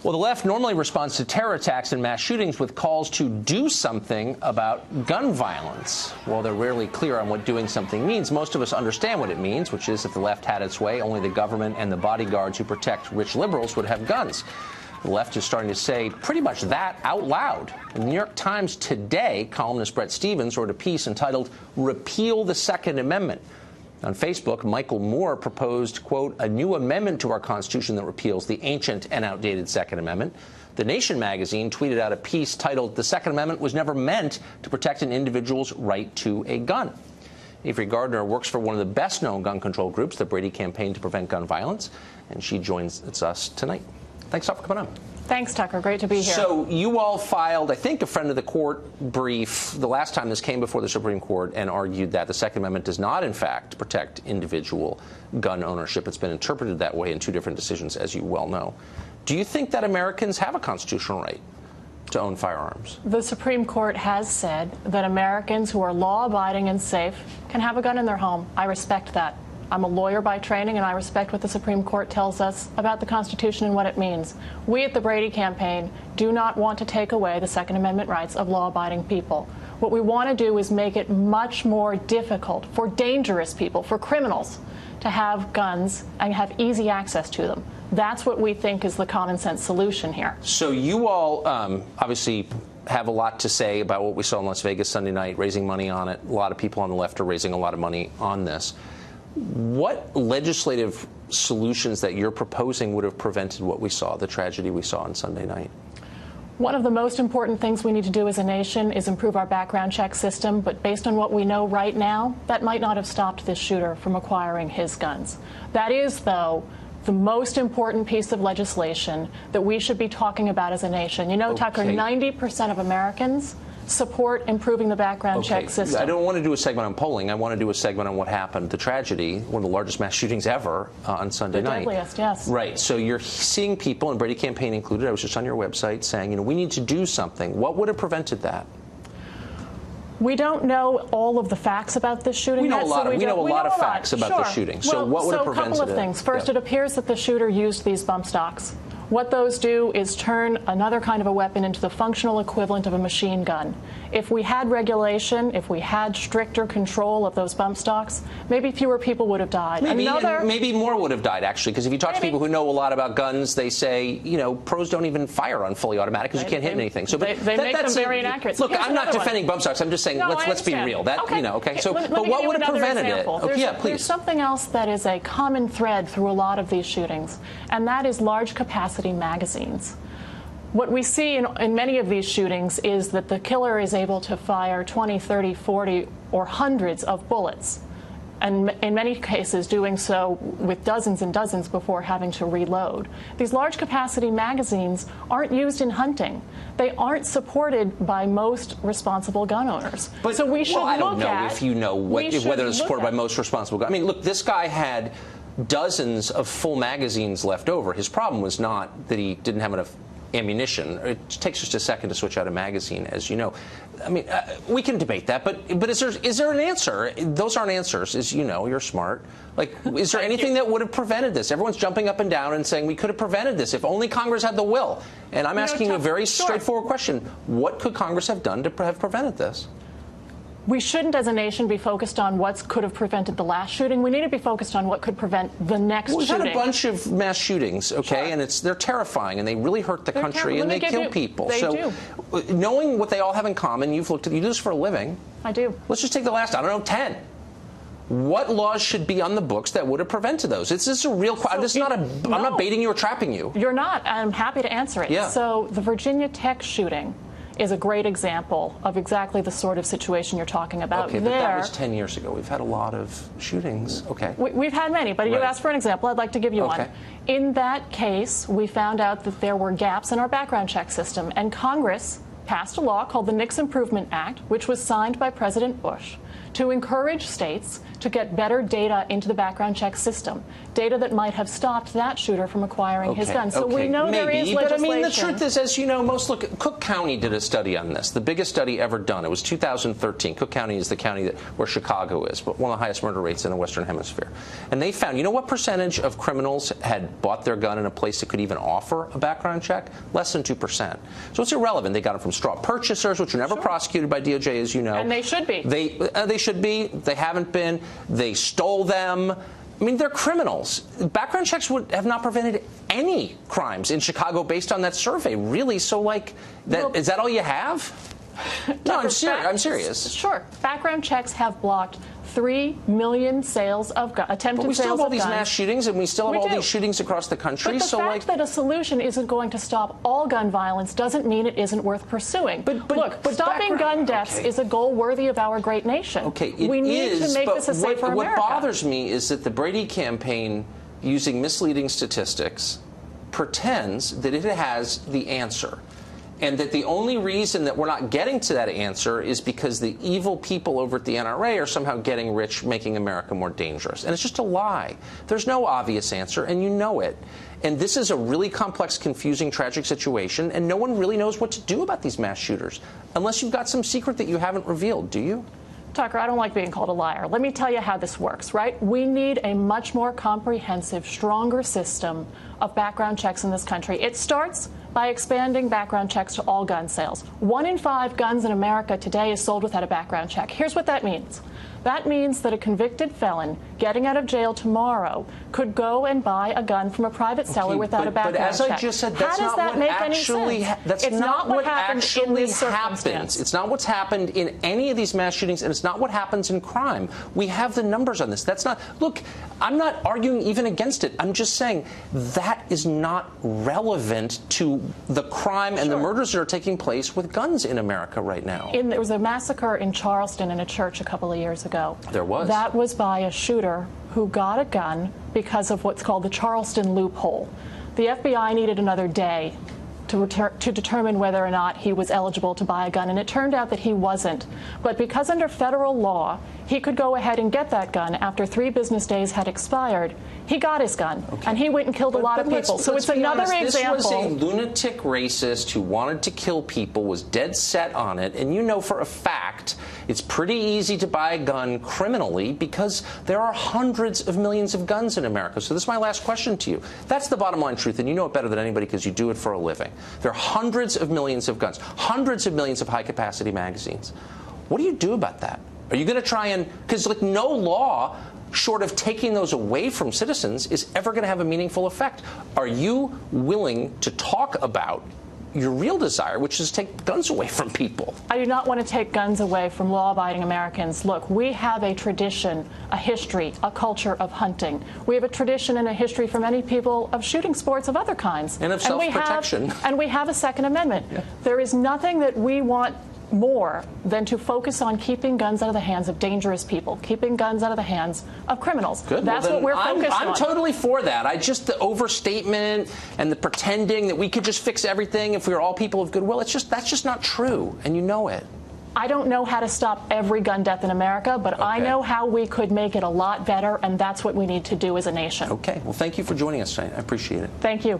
Well, the left normally responds to terror attacks and mass shootings with calls to do something about gun violence. While they're rarely clear on what doing something means, most of us understand what it means, which is if the left had its way, only the government and the bodyguards who protect rich liberals would have guns. The left is starting to say pretty much that out loud. In the New York Times today, columnist Bret Stephens wrote a piece entitled "Repeal the Second Amendment." On Facebook, Michael Moore proposed, quote, a new amendment to our Constitution that repeals the ancient and outdated Second Amendment. The Nation magazine tweeted out a piece titled, "The Second Amendment was never meant to protect an individual's right to a gun." Avery Gardner works for one of the best-known gun control groups, the Brady Campaign to Prevent Gun Violence, and she joins us tonight. Thanks for coming on. Thanks, Tucker. Great to be here. So you all filed, I think, a friend of the court brief the last time this came before the Supreme Court and argued that the Second Amendment does not, in fact, protect individual gun ownership. It's been interpreted that way in two different decisions, as you well know. Do you think that Americans have a constitutional right to own firearms? The Supreme Court has said that Americans who are law-abiding and safe can have a gun in their home. I respect that. I'm a lawyer by training, and I respect what the Supreme Court tells us about the Constitution and what it means. We at the Brady Campaign do not want to take away the Second Amendment rights of law-abiding people. What we want to do is make it much more difficult for dangerous people, for criminals, to have guns and have easy access to them. That's what we think is the common sense solution here. So you all obviously have a lot to say about what we saw in Las Vegas Sunday night, raising money on it. A lot of people on the left are raising a lot of money on this. What legislative solutions that you're proposing would have prevented what we saw, the tragedy we saw on Sunday night? One of the most important things we need to do as a nation is improve our background check system, but based on what we know right now, that might not have stopped this shooter from acquiring his guns. That is, though, the most important piece of legislation that we should be talking about as a nation. You know, Tucker, 90% of Americans support improving the background check system. I don't want to do a segment on polling. I want to do a segment on what happened, the tragedy, one of the largest mass shootings ever on Sunday night. The deadliest, yes. Right. So you're seeing people, and Brady Campaign included, I was just on your website, saying, you know, we need to do something. What would have prevented that? We don't know all of the facts about this shooting. We know a lot of facts about the shooting. So what would have prevented it? So a couple of things. First, it appears that the shooter used these bump stocks. What those do is turn another kind of a weapon into the functional equivalent of a machine gun. If we had regulation, if we had stricter control of those bump stocks, maybe fewer people would have died. Maybe more would have died, actually, because if you talk to people who know a lot about guns, they say, you know, pros don't even fire on fully automatic because you can't hit anything. So they make them very inaccurate. Look, I'm not defending bump stocks. I'm just saying, let's be real. So what would have prevented it? There's something else that is a common thread through a lot of these shootings, and that is large capacity magazines. What we see in many of these shootings is that the killer is able to fire 20, 30, 40, or hundreds of bullets, and in many cases doing so with dozens and dozens before having to reload. These large capacity magazines aren't used in hunting. They aren't supported by most responsible gun owners. But, so we should I don't know if you know whether it's supported by most responsible gun. I mean, look, this guy had dozens of full magazines left over. His problem was not that he didn't have enough ammunition. It takes just a second to switch out a magazine, as you know. I mean, we can debate that, but is there an answer? Those aren't answers, as you know. You're smart. Like, is there anything that would have prevented this? Everyone's jumping up and down and saying we could have prevented this if only Congress had the will. And I'm asking you a very straightforward question. What could Congress have done to have prevented this? We shouldn't, as a nation, be focused on what could have prevented the last shooting. We need to be focused on what could prevent the next shooting. We've had a bunch of mass shootings, and they're terrifying, and they really hurt the country, and they kill people. They do. Knowing what they all have in common, you do this for a living. I do. Let's just take the last, 10. What laws should be on the books that would have prevented those? This is a real question. I'm not baiting you or trapping you. You're not. I'm happy to answer it. Yeah. So the Virginia Tech shooting is a great example of exactly the sort of situation you're talking about. Okay, but that was 10 years ago. We've had a lot of shootings. Okay. We've had many, but you asked for an example. I'd like to give you one. In that case, we found out that there were gaps in our background check system, and Congress passed a law called the NICS Improvement Act, which was signed by President Bush, to encourage states to get better data into the background check system, data that might have stopped that shooter from acquiring his gun. So we know there is legislation. But I mean, the truth is, as you know, Cook County did a study on this, the biggest study ever done. It was 2013. Cook County is the county where Chicago is, but one of the highest murder rates in the Western Hemisphere. And they found, you know what percentage of criminals had bought their gun in a place that could even offer a background check? Less than 2%. So it's irrelevant. They got it from straw purchasers, which are never prosecuted by DOJ, as you know. And they should be. They should be. They haven't been. They stole them. I mean, they're criminals. Background checks would have not prevented any crimes in Chicago based on that survey, really. So, like, is that all you have? No, I'm serious. Sure. Background checks have blocked 3 million sales of attempted sales of guns. But we still have all these mass shootings, and we still have all these shootings across the country. But the fact that a solution isn't going to stop all gun violence doesn't mean it isn't worth pursuing. Look, stopping gun deaths is a goal worthy of our great nation. Okay, we need to make this a safer America. What bothers me is that the Brady campaign, using misleading statistics, pretends that it has the answer. And that the only reason that we're not getting to that answer is because the evil people over at the NRA are somehow getting rich, making America more dangerous. And it's just a lie. There's no obvious answer, and you know it. And this is a really complex, confusing, tragic situation, and no one really knows what to do about these mass shooters, unless you've got some secret that you haven't revealed, do you? Tucker, I don't like being called a liar. Let me tell you how this works, right? We need a much more comprehensive, stronger system of background checks in this country. It starts by expanding background checks to all gun sales. 1 in 5 guns in America today is sold without a background check. Here's what that means. That means that a convicted felon getting out of jail tomorrow could go and buy a gun from a private seller without a background check. But as I just said, that's not what actually happens. It's not what happens. It's not what's happened in any of these mass shootings, and it's not what happens in crime. We have the numbers on this. That's not. Look, I'm not arguing even against it. I'm just saying that is not relevant to the crime and the murders that are taking place with guns in America right now. There was a massacre in Charleston in a church a couple of years ago. There was. That was by a shooter who got a gun because of what's called the Charleston loophole. The FBI needed another day to determine whether or not he was eligible to buy a gun, and it turned out that he wasn't. But because under federal law, he could go ahead and get that gun after 3 business days had expired, he got his gun, and he went and killed a lot of people. So it's another example. This was a lunatic racist who wanted to kill people, was dead set on it, and you know for a fact it's pretty easy to buy a gun criminally because there are hundreds of millions of guns in America. So this is my last question to you. That's the bottom line truth, and you know it better than anybody because you do it for a living. There are hundreds of millions of guns, hundreds of millions of high-capacity magazines. What do you do about that? Are you going to try and, because like no law short of taking those away from citizens is ever going to have a meaningful effect. Are you willing to talk about your real desire, which is to take guns away from people? I do not want to take guns away from law-abiding Americans. Look, we have a tradition, a history, a culture of hunting. We have a tradition and a history for many people of shooting sports of other kinds. And of self-protection. And we have a Second Amendment. Yeah. There is nothing that we want more than to focus on keeping guns out of the hands of dangerous people, keeping guns out of the hands of criminals. Good. That's what we're focused on. I'm totally for that. The overstatement and the pretending that we could just fix everything if we were all people of goodwill, that's just not true, and you know it. I don't know how to stop every gun death in America, but okay. I know how we could make it a lot better, and that's what we need to do as a nation. Okay. Well, thank you for joining us tonight. I appreciate it. Thank you.